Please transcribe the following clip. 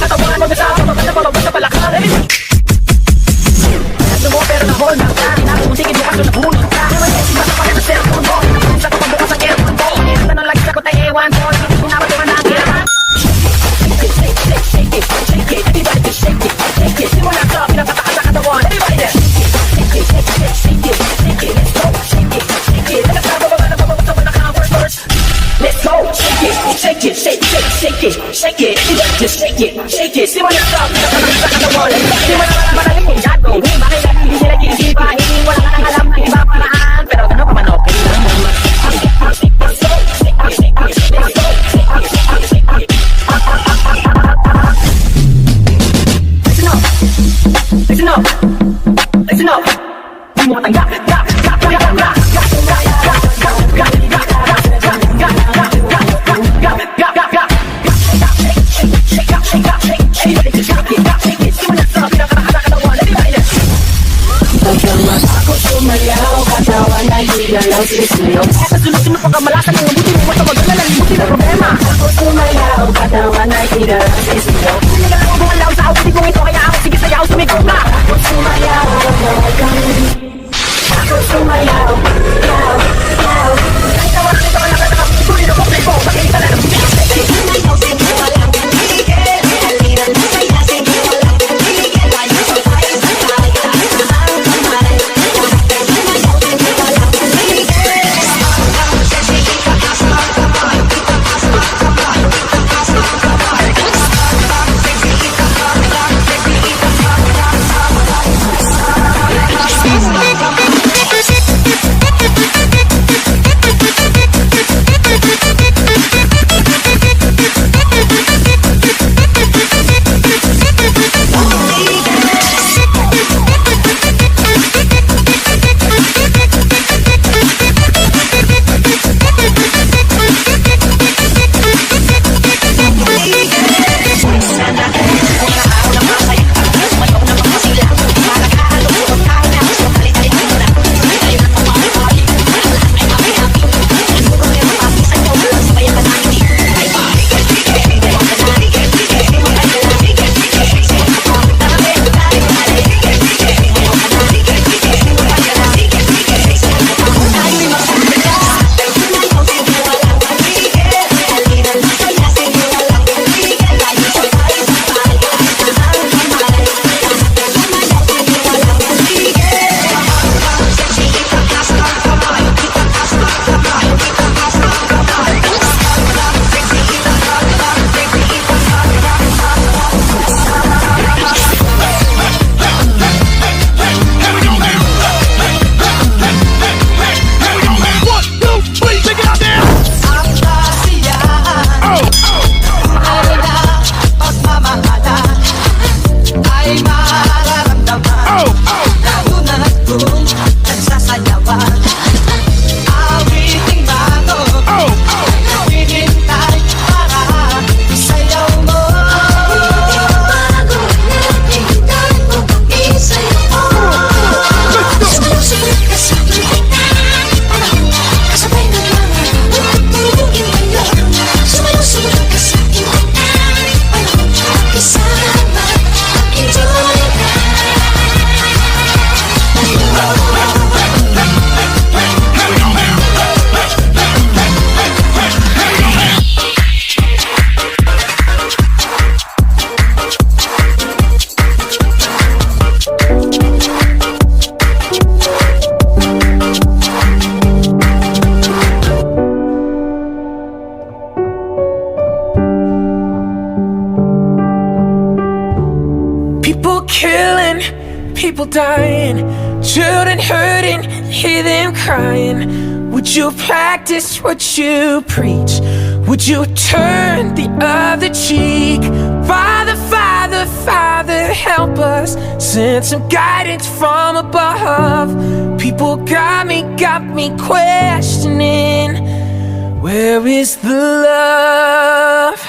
katawan, mag-asawa, maganda sa palakal. Gusto mo pero na-hold na ka, tinatumusigin mo kaso nabunod ka. Basta pa rin sa cellphone mo, sa kapabukas ang aircon mo. Tanong lagi sa ko tayo ewan ko, pinapaturan na ang kailangan. Shake it, everybody just shake it, simula sa pinapatakas sa katawan, everybody just shake it, let's go, shake it, let's go, first, let's go, shake it, just shake it, simula sa pinapatakas sa katawan, di mo naman madaling kung gagawin, bakit hindi sila kinisipa, hindi wala ka nang alam ng iba paraan, pero gano'n pa man okay lang. Listen up, di mo matanggap, sumayaw, katawan ay higalaw, sisiyaw. Sa sunod-sunod pang kamalasan, ang mabuti mo matawagan na nalimutin ang problema. Ako sumayaw, katawan ay higalaw, sisiyaw. Hindi ka lang ang bumalaw sa awit kong ito, kaya ako sige sayaw, sumigaw ka. Ako sumayaw, ako sumayaw, yaw. Ay tawag nito ka lang ka nakapagulin ako, play ko, pakita lang ang bumili. Killing, people dying, children hurting, hear them crying. Would you practice what you preach? Would you turn the other cheek? Father, Father, Father, help us. Send some guidance from above. People got me questioning, where is the love?